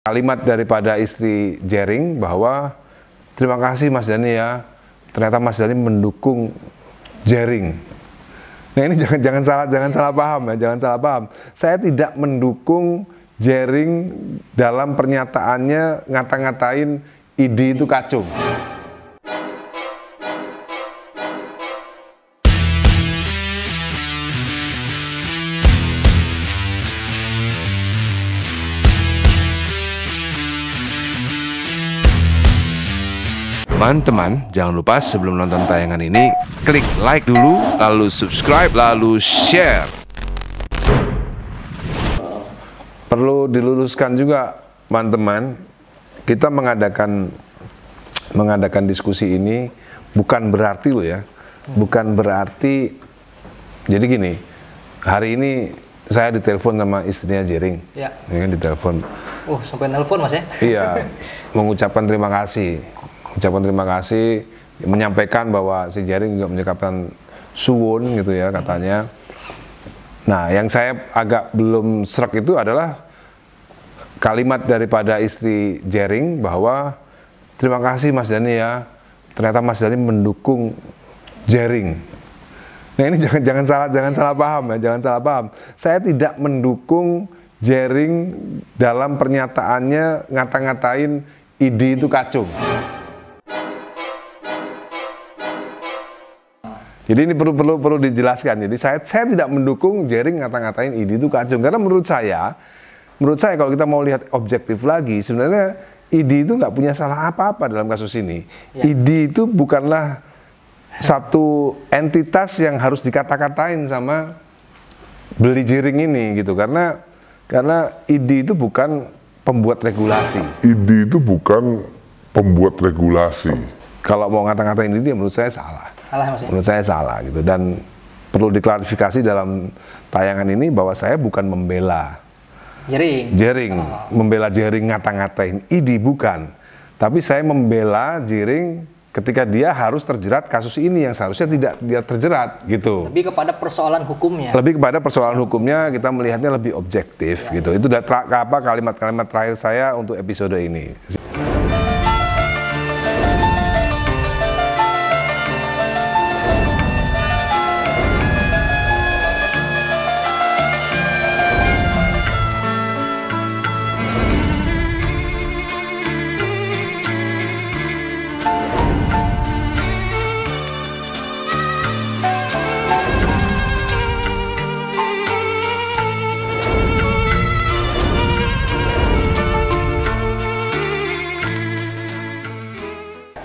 Kalimat daripada istri Jering bahwa terima kasih Mas Dhani ya, ternyata Mas Dhani mendukung Jering. Nah ini jangan salah paham ya, jangan salah paham. Saya tidak mendukung Jering dalam pernyataannya ngata-ngatain ID itu kacung. Teman-teman, jangan lupa sebelum nonton tayangan ini, klik like dulu, lalu subscribe, lalu share. Perlu diluruskan juga, teman-teman, kita mengadakan diskusi ini bukan berarti loh ya, bukan berarti, jadi gini, hari ini saya ditelepon sama istrinya Jering, ya ditelepon. Sampai nelpon Mas ya? Iya, mengucapkan terima kasih. Menyampaikan bahwa si Jering juga mengucapkan suwun gitu ya katanya. Nah, yang saya agak belum srek itu adalah kalimat daripada istri Jering bahwa terima kasih Mas Dhani ya, ternyata Mas Dhani mendukung Jering. Nah ini jangan salah paham ya, jangan salah paham. Saya tidak mendukung Jering dalam pernyataannya ngata-ngatain ID itu kacung. Jadi ini perlu dijelaskan. Jadi saya tidak mendukung Jering ngata-ngatain ID itu kacung, karena menurut saya kalau kita mau lihat objektif lagi, sebenarnya ID itu nggak punya salah apa-apa dalam kasus ini. Ya. ID itu bukanlah satu entitas yang harus dikata-katain sama beli Jering ini gitu, karena ID itu bukan pembuat regulasi. ID itu bukan pembuat regulasi. Kalau mau ngata-ngatain ini, menurut saya salah. Mas ya? Menurut saya salah gitu, dan perlu diklarifikasi dalam tayangan ini bahwa saya bukan membela Jering, membela Jering ngata-ngatain ID, bukan. Tapi saya membela Jering ketika dia harus terjerat kasus ini yang seharusnya tidak dia terjerat gitu. Lebih kepada persoalan hukumnya. Lebih kepada persoalan hukumnya, kita melihatnya lebih objektif ya. Gitu. Itu kalimat-kalimat terakhir saya untuk episode ini.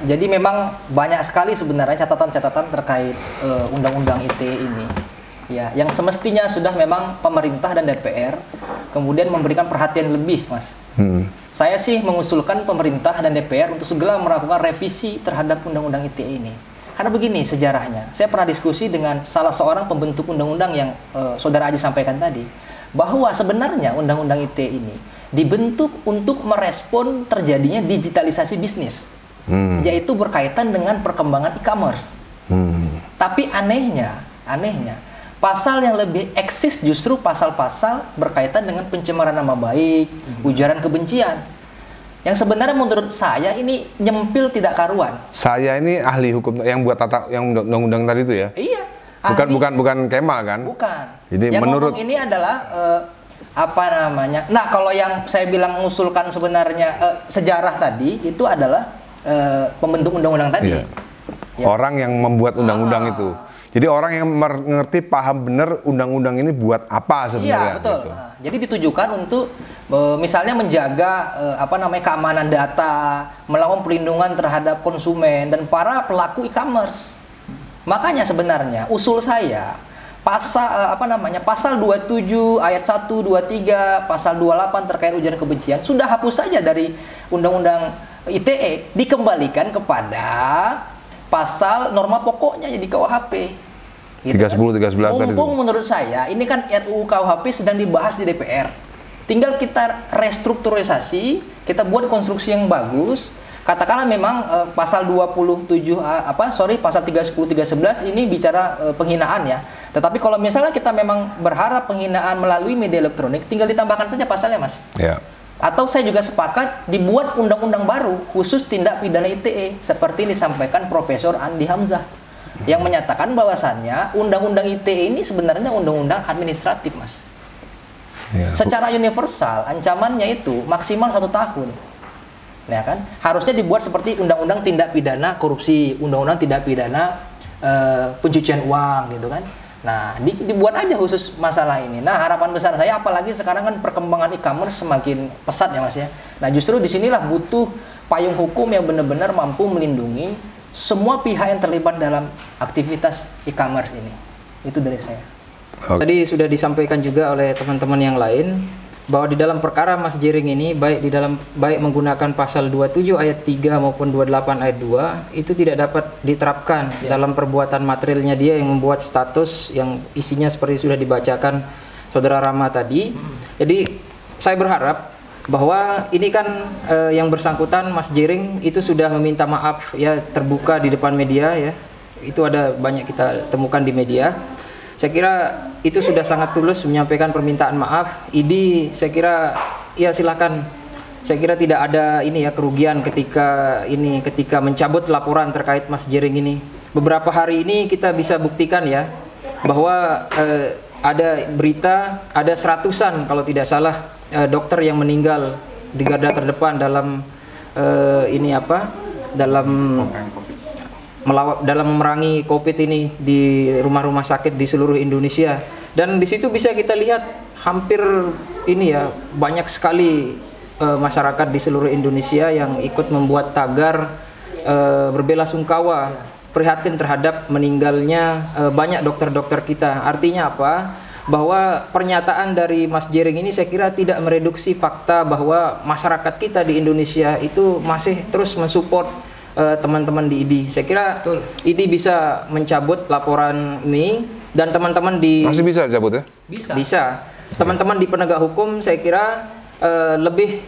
Jadi memang banyak sekali sebenarnya catatan-catatan terkait undang-undang ITE ini, ya, yang semestinya sudah memang pemerintah dan DPR kemudian memberikan perhatian lebih, Mas. Saya sih mengusulkan pemerintah dan DPR untuk segera melakukan revisi terhadap undang-undang ITE ini. Karena begini sejarahnya, saya pernah diskusi dengan salah seorang pembentuk undang-undang yang Saudara Aji sampaikan tadi, bahwa sebenarnya undang-undang ITE ini dibentuk untuk merespon terjadinya digitalisasi bisnis. Yaitu berkaitan dengan perkembangan e-commerce. Tapi anehnya, pasal yang lebih eksis justru pasal-pasal berkaitan dengan pencemaran nama baik, ujaran kebencian. Yang sebenarnya menurut saya ini nyempil tidak karuan. Saya ini ahli hukum yang buat yang undang-undang tadi itu ya? Iya. Bukan Kemal kan? Bukan. Jadi yang menurut ini adalah Nah, kalau yang saya bilang mengusulkan sebenarnya sejarah tadi itu adalah pembentuk undang-undang tadi. Iya. Ya. Orang yang membuat undang-undang itu. Jadi orang yang mengerti, paham benar undang-undang ini buat apa sebenarnya. Iya, betul. Gitu. Jadi ditujukan untuk misalnya menjaga keamanan data, melakukan perlindungan terhadap konsumen dan para pelaku e-commerce. Makanya sebenarnya usul saya pasal 27 ayat 1, 2, 3, pasal 28 terkait ujaran kebencian sudah hapus saja dari undang-undang ITE, dikembalikan kepada pasal norma pokoknya di KUHP. Gitu 310, 311 tadi. Mumpung menurut saya ini kan RUU KUHP sedang dibahas di DPR. Tinggal kita restrukturisasi, kita buat konstruksi yang bagus. Katakanlah memang pasal 27 pasal 310, 311 ini bicara penghinaan ya. Tetapi kalau misalnya kita memang berharap penghinaan melalui media elektronik, tinggal ditambahkan saja pasalnya, Mas. Ya. Atau saya juga sepakat dibuat undang-undang baru khusus tindak pidana ITE seperti disampaikan Profesor Andi Hamzah yang menyatakan bahwasannya undang-undang ITE ini sebenarnya undang-undang administratif, Mas. Ya. Secara universal ancamannya itu maksimal 1 tahun. Ya kan? Harusnya dibuat seperti undang-undang tindak pidana korupsi, undang-undang tindak pidana pencucian uang gitu kan. Nah, dibuat aja khusus masalah ini. Nah, harapan besar saya apalagi sekarang kan perkembangan e-commerce semakin pesat ya, Mas ya. Nah, justru disinilah butuh payung hukum yang benar-benar mampu melindungi semua pihak yang terlibat dalam aktivitas e-commerce ini. Itu dari saya. Okay. Tadi sudah disampaikan juga oleh teman-teman yang lain bahwa di dalam perkara Mas Jering ini baik menggunakan pasal 27 ayat 3 maupun 28 ayat 2 itu tidak dapat diterapkan dalam perbuatan materialnya dia yang membuat status yang isinya seperti sudah dibacakan Saudara Rama tadi. Jadi saya berharap bahwa ini kan yang bersangkutan Mas Jering itu sudah meminta maaf ya, terbuka di depan media ya. Itu ada banyak kita temukan di media. Saya kira itu sudah sangat tulus menyampaikan permintaan maaf. ID saya kira ya silakan. Saya kira tidak ada ini ya kerugian ketika mencabut laporan terkait Mas Jering ini. Beberapa hari ini kita bisa buktikan ya bahwa ada berita ada 100-an kalau tidak salah dokter yang meninggal di garda terdepan dalam dalam memerangi COVID ini di rumah-rumah sakit di seluruh Indonesia. Dan di situ bisa kita lihat hampir ini ya banyak sekali masyarakat di seluruh Indonesia yang ikut membuat tagar berbelasungkawa prihatin terhadap meninggalnya banyak dokter-dokter kita. Artinya apa? Bahwa pernyataan dari Mas Jering ini saya kira tidak mereduksi fakta bahwa masyarakat kita di Indonesia itu masih terus mensupport teman-teman di ID. Saya kira ID bisa mencabut laporan ini dan teman-teman di Masih bisa cabut ya? Bisa. Teman-teman di penegak hukum saya kira lebih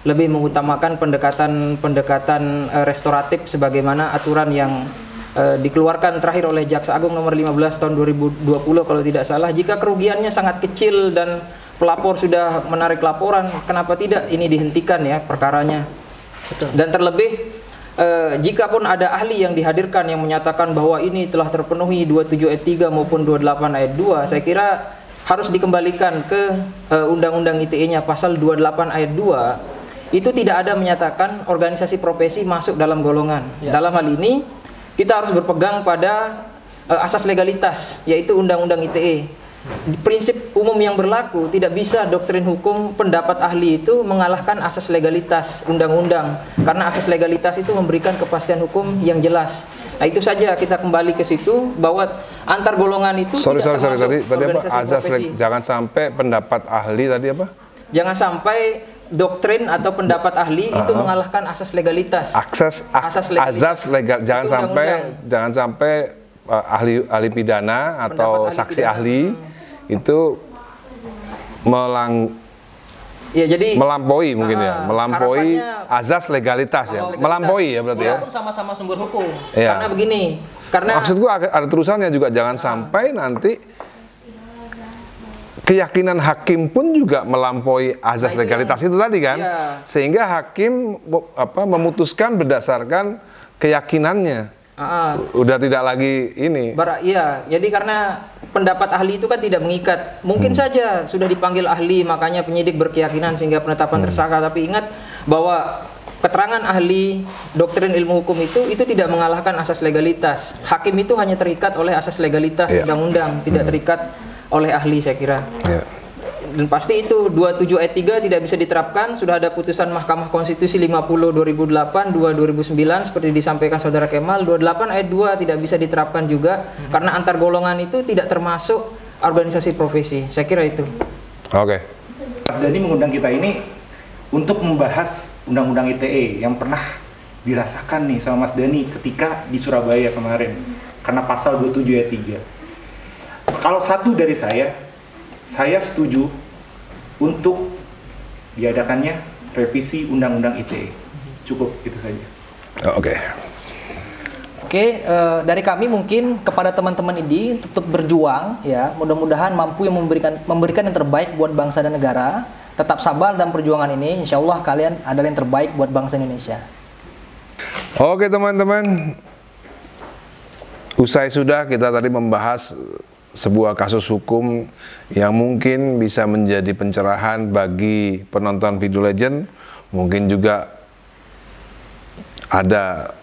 lebih mengutamakan pendekatan restoratif sebagaimana aturan yang dikeluarkan terakhir oleh Jaksa Agung nomor 15 tahun 2020 kalau tidak salah. Jika kerugiannya sangat kecil dan pelapor sudah menarik laporan, kenapa tidak ini dihentikan ya perkaranya. Betul. Dan terlebih jika pun ada ahli yang dihadirkan yang menyatakan bahwa ini telah terpenuhi 27 ayat 3 maupun 28 ayat 2, saya kira harus dikembalikan ke Undang-Undang ITE-nya pasal 28 ayat 2. Itu tidak ada menyatakan organisasi profesi masuk dalam golongan. Ya. Dalam hal ini kita harus berpegang pada asas legalitas, yaitu Undang-Undang ITE. Prinsip umum yang berlaku, tidak bisa doktrin hukum pendapat ahli itu mengalahkan asas legalitas undang-undang, karena asas legalitas itu memberikan kepastian hukum yang jelas. Nah, itu saja kita kembali ke situ bahwa antar golongan itu Sorry, tadi apa? Azas profesi. Jangan sampai pendapat ahli tadi apa? Jangan sampai doktrin atau pendapat ahli itu mengalahkan asas legalitas. Azas legal. Jangan sampai ahli pidana atau ahli saksi pidana. ahli itu melampaui mungkin ya, melampaui azas legalitas ya, melampaui ya berarti ya. Walaupun sama-sama sumber hukum. Ya. Karena begini, Maksud gua ada terusannya juga, jangan sampai nanti keyakinan hakim pun juga melampaui azas legalitas itu tadi kan, sehingga hakim memutuskan berdasarkan keyakinannya. Udah tidak lagi ini. Jadi karena pendapat ahli itu kan tidak mengikat. Mungkin saja sudah dipanggil ahli, makanya penyidik berkeyakinan sehingga penetapan tersangka. Tapi ingat bahwa keterangan ahli doktrin ilmu hukum itu tidak mengalahkan asas legalitas. Hakim itu hanya terikat oleh asas legalitas undang-undang, tidak terikat oleh ahli, saya kira. Dan pasti itu 27 ayat 3 tidak bisa diterapkan. Sudah ada putusan Mahkamah Konstitusi 50 2008, 2 2009 seperti disampaikan Saudara Kemal. 28 ayat 2 tidak bisa diterapkan juga karena antar golongan itu tidak termasuk organisasi profesi. Saya kira itu. Oke. Mas Dhani mengundang kita ini untuk membahas Undang-Undang ITE yang pernah dirasakan nih sama Mas Dhani ketika di Surabaya kemarin karena pasal 27 ayat 3. Kalau satu dari saya setuju untuk diadakannya revisi Undang-Undang ITE. Cukup itu saja. Oke. Oke, dari kami mungkin kepada teman-teman ini tetap berjuang ya, mudah-mudahan mampu yang memberikan yang terbaik buat bangsa dan negara. Tetap sabar dalam perjuangan ini, insya Allah kalian adalah yang terbaik buat bangsa Indonesia. Oke teman-teman, usai sudah kita tadi membahas sebuah kasus hukum yang mungkin bisa menjadi pencerahan bagi penonton Video Legend. Mungkin juga ada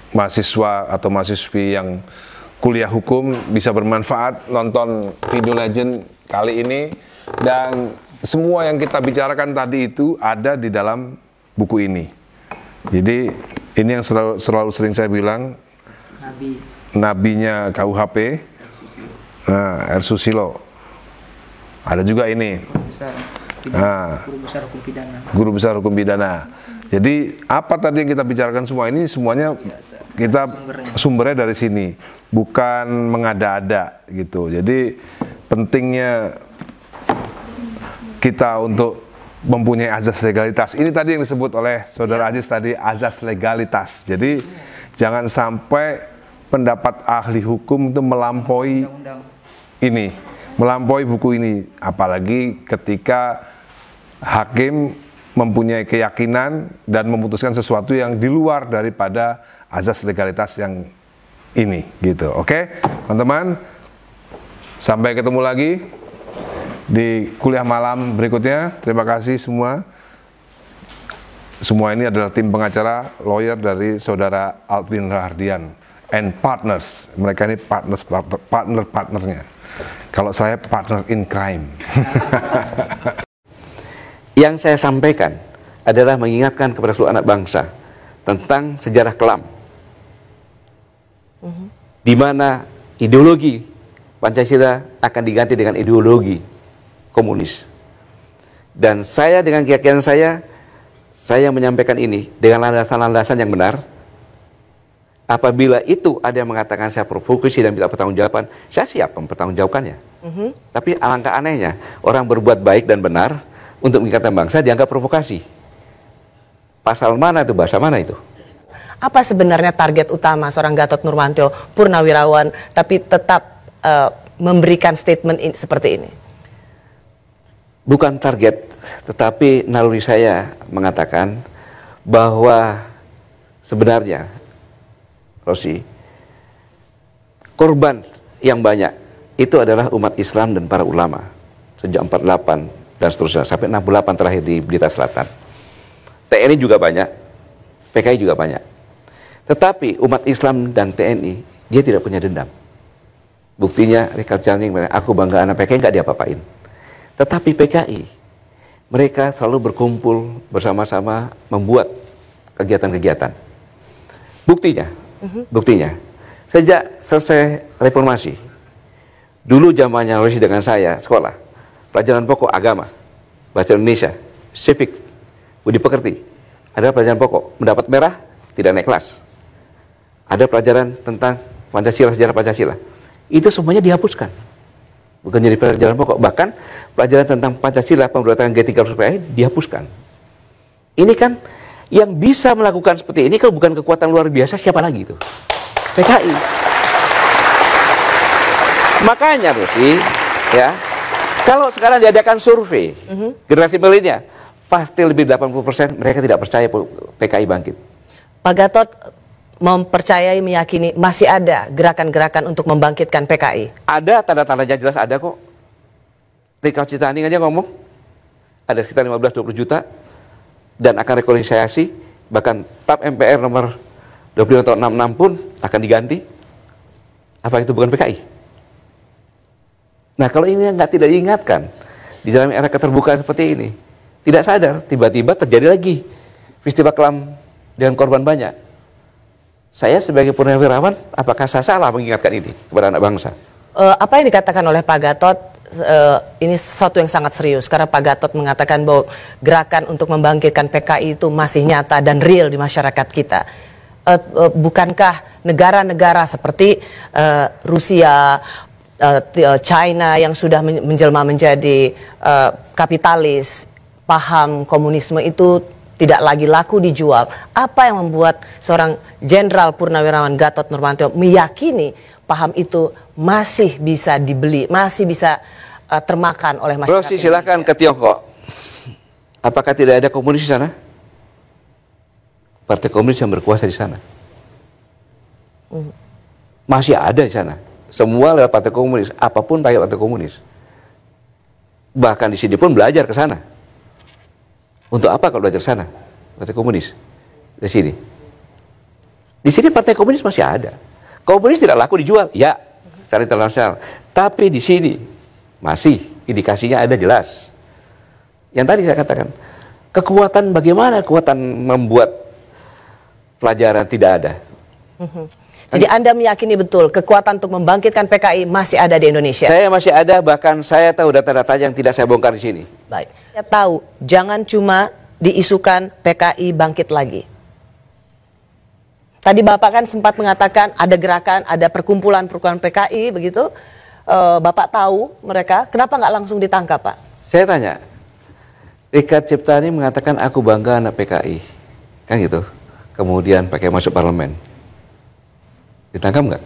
mahasiswa atau mahasiswi yang kuliah hukum bisa bermanfaat nonton Video Legend kali ini. Dan semua yang kita bicarakan tadi itu ada di dalam buku ini. Jadi ini yang selalu sering saya bilang, nabinya KUHP, R. Susilo. Ada juga ini, Guru Besar Hukum Pidana. Jadi apa tadi yang kita bicarakan semua ini, semuanya kita sumbernya dari sini, bukan mengada-ada gitu. Jadi pentingnya kita untuk mempunyai azas legalitas. Ini tadi yang disebut oleh Saudara Aziz tadi, azas legalitas. Jadi jangan sampai pendapat ahli hukum itu melampaui ini, melampaui buku ini. Apalagi ketika hakim mempunyai keyakinan dan memutuskan sesuatu yang di luar daripada azas legalitas yang ini, gitu. Oke, teman-teman, sampai ketemu lagi di kuliah malam berikutnya. Terima kasih semua. Semua ini adalah tim pengacara lawyer dari Saudara Alvin Rahardian and partners. Mereka ini partnernya. Kalau saya partner in crime. Yang saya sampaikan adalah mengingatkan kepada seluruh anak bangsa tentang sejarah kelam, di mana ideologi Pancasila akan diganti dengan ideologi komunis. Dan saya dengan keyakinan saya menyampaikan ini dengan landasan-landasan yang benar. Apabila itu ada yang mengatakan saya provokasi dan tidak pertanggungjawaban, saya siap mempertanggungjawabkannya. Tapi alangkah anehnya orang berbuat baik dan benar untuk mengingatkan bangsa dianggap provokasi. Pasal mana itu, bahasa mana itu? Apa sebenarnya target utama seorang Gatot Nurmantio, purnawirawan, tapi tetap memberikan statement seperti ini? Bukan target, tetapi naluri saya mengatakan bahwa sebenarnya, Rosi, korban yang banyak itu adalah umat Islam dan para ulama. Sejak 48 dan seterusnya, sampai 68 terakhir di Blitar Selatan. TNI juga banyak, PKI juga banyak. Tetapi umat Islam dan TNI, dia tidak punya dendam. Buktinya, Richard Channing, aku bangga anak PKI, nggak diapa-apain. Tetapi PKI, mereka selalu berkumpul bersama-sama membuat kegiatan-kegiatan. Buktinya, sejak selesai reformasi, dulu zamannya Rosi dengan saya sekolah, pelajaran pokok agama, bahasa Indonesia, civic, budi pekerti, ada pelajaran pokok, mendapat merah, tidak naik kelas. Ada pelajaran tentang Pancasila, sejarah Pancasila. Itu semuanya dihapuskan. Bukan jadi pelajaran pokok, bahkan pelajaran tentang Pancasila, pemberontakan G30 dihapuskan. Ini kan yang bisa melakukan seperti ini kalau bukan kekuatan luar biasa, siapa lagi itu? PKI. Makanya Rosi, ya, kalau sekarang diadakan survei generasi milenial, pasti lebih 80% mereka tidak percaya PKI bangkit. Pak Gatot mempercayai, meyakini masih ada gerakan-gerakan untuk membangkitkan PKI? Ada, tanda-tandanya jelas ada kok. Richard Channing aja ngomong, ada sekitar 15-20 juta, dan akan rekonsiliasi, bahkan TAP MPR nomor 25 tahun 66 pun akan diganti. Apa itu bukan PKI? Nah, kalau ini tidak diingatkan, di dalam era keterbukaan seperti ini, tidak sadar, tiba-tiba terjadi lagi peristiwa kelam dengan korban banyak. Saya sebagai purnawirawan, apakah saya salah mengingatkan ini kepada anak bangsa? Apa yang dikatakan oleh Pak Gatot, ini sesuatu yang sangat serius. Karena Pak Gatot mengatakan bahwa gerakan untuk membangkitkan PKI itu masih nyata dan real di masyarakat kita. Bukankah negara-negara seperti Rusia, China yang sudah menjelma menjadi kapitalis, paham komunisme itu tidak lagi laku dijual. Apa yang membuat seorang Jenderal Purnawirawan Gatot Nurmantio meyakini paham itu masih bisa dibeli, masih bisa termakan oleh masyarakat? Rosi, silakan ke Tiongkok. Apakah tidak ada komunis di sana? Partai komunis yang berkuasa di sana. Masih ada di sana. Semua lewat partai komunis, apapun pakai partai komunis. Bahkan di sini pun belajar ke sana. Untuk apa kalau belajar sana? Partai komunis di sini. Di sini partai komunis masih ada. Komunis tidak laku dijual, ya, secara internasional. Tapi di sini masih indikasinya ada jelas. Yang tadi saya katakan, kekuatan bagaimana kekuatan membuat pelajaran tidak ada. Jadi Anda meyakini betul kekuatan untuk membangkitkan PKI masih ada di Indonesia? Saya masih ada, bahkan saya tahu data-data yang tidak saya bongkar di sini. Baik, saya tahu jangan cuma diisukan PKI bangkit lagi. Tadi Bapak kan sempat mengatakan ada gerakan, ada perkumpulan-perkumpulan PKI begitu. Bapak tahu mereka, kenapa nggak langsung ditangkap, Pak? Saya tanya, Richard Ciptani mengatakan aku bangga anak PKI, kan gitu. Kemudian pakai masuk parlemen. Ditangkap nggak?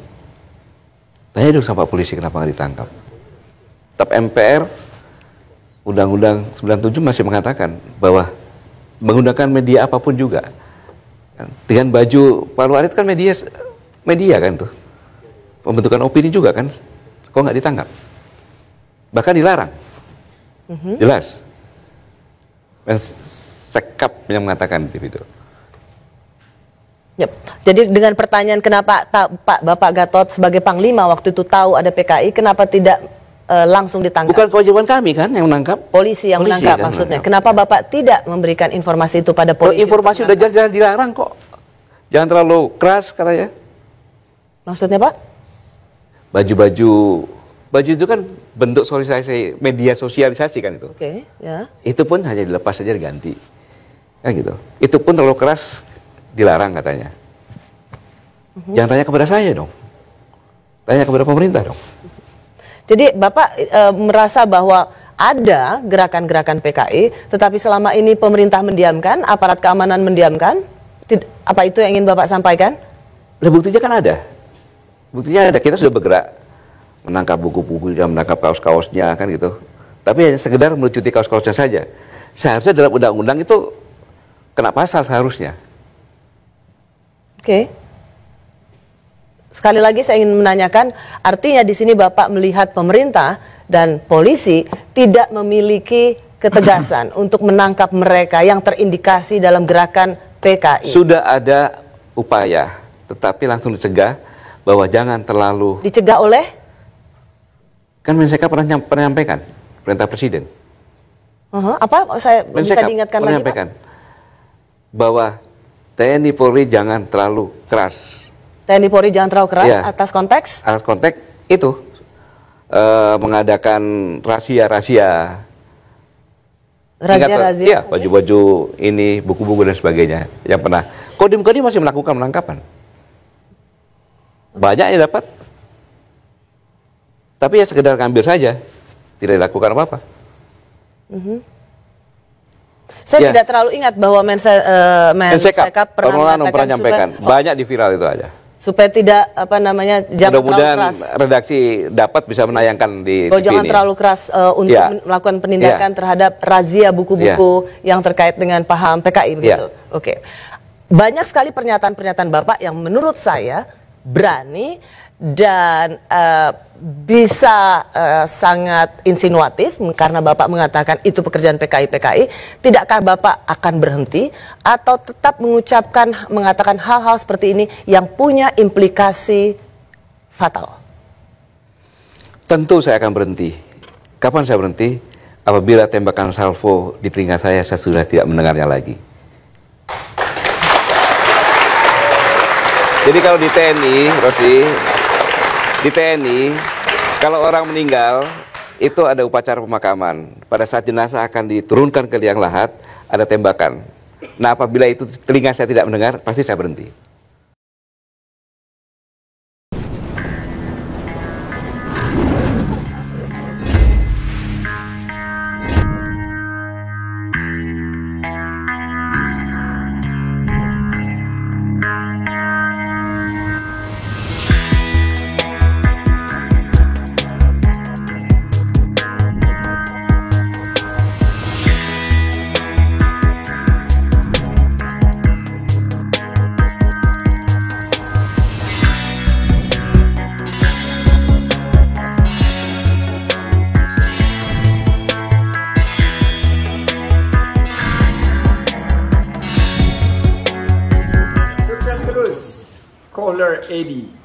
Tanya dong sama polisi kenapa nggak ditangkap. Tetap MPR, Undang-Undang 97 masih mengatakan bahwa menggunakan media apapun juga. Dengan baju Pak Luarit kan media kan tuh. Pembentukan opini juga kan. Kok nggak ditangkap? Bahkan dilarang. Jelas. Sekap yang mengatakan di TV itu. Yep. Jadi dengan pertanyaan kenapa Pak Bapak Gatot sebagai Panglima waktu itu tahu ada PKI, kenapa tidak langsung ditangkap? Bukan kewajiban kami kan yang menangkap. Polisi yang menangkap kan maksudnya. Kenapa Bapak tidak memberikan informasi itu pada polisi? Informasi udah jelas dilarang kok. Jangan terlalu keras katanya. Maksudnya Pak? Baju itu kan bentuk sosialisasi, media sosialisasi kan itu. Oke, ya. Itu pun hanya dilepas saja diganti. Kan gitu. Itu pun terlalu keras dilarang katanya. Jangan tanya kepada saya dong. Tanya kepada pemerintah dong. Jadi Bapak merasa bahwa ada gerakan-gerakan PKI, tetapi selama ini pemerintah mendiamkan, aparat keamanan mendiamkan. Apa itu yang ingin Bapak sampaikan? Buktinya kan ada. Buktinya ada, kita sudah bergerak. Menangkap buku-buku, menangkap kaos-kaosnya kan gitu. Tapi hanya sekedar melucuti kaos-kaosnya saja. Seharusnya dalam undang-undang itu kena pasal seharusnya. Oke. Sekali lagi saya ingin menanyakan, artinya di sini Bapak melihat pemerintah dan polisi tidak memiliki ketegasan untuk menangkap mereka yang terindikasi dalam gerakan PKI. Sudah ada upaya, tetapi langsung dicegah bahwa jangan terlalu. Dicegah oleh? Kan Mensekap pernah menyampaikan perintah presiden. Apa? Saya bisa diingatkan lagi, Pak? Bahwa TNI Polri jangan terlalu keras. TNI Polri jangan terlalu keras atas konteks? Atas konteks itu mengadakan rahasia-rahasia. Razia-razia? Iya, baju-baju ini, buku-buku dan sebagainya. Yang pernah. Kodim-kodim masih melakukan penangkapan. Banyak yang dapat. Tapi ya sekedar ngambil saja. Tidak dilakukan apa-apa. Saya tidak terlalu ingat bahwa Mensekap pernah menyampaikan. Banyak di viral itu aja. Supaya tidak jangan mudah-mudahan terlalu keras. redaksi dapat bisa menayangkan di TV jangan ini. terlalu keras untuk melakukan penindakan terhadap razia buku-buku yang terkait dengan paham PKI begitu. Oke. Banyak sekali pernyataan-pernyataan Bapak yang menurut saya berani dan bisa sangat insinuatif karena Bapak mengatakan itu pekerjaan PKI. Tidakkah Bapak akan berhenti atau tetap mengatakan hal-hal seperti ini yang punya implikasi fatal? Tentu saya akan berhenti. Kapan saya berhenti? Apabila tembakan salvo di telinga saya sudah tidak mendengarnya lagi. Jadi kalau di TNI, Rosi, di TNI, kalau orang meninggal, itu ada upacara pemakaman. Pada saat jenazah akan diturunkan ke liang lahat, ada tembakan. Nah, apabila itu telinga saya tidak mendengar, pasti saya berhenti. Edi.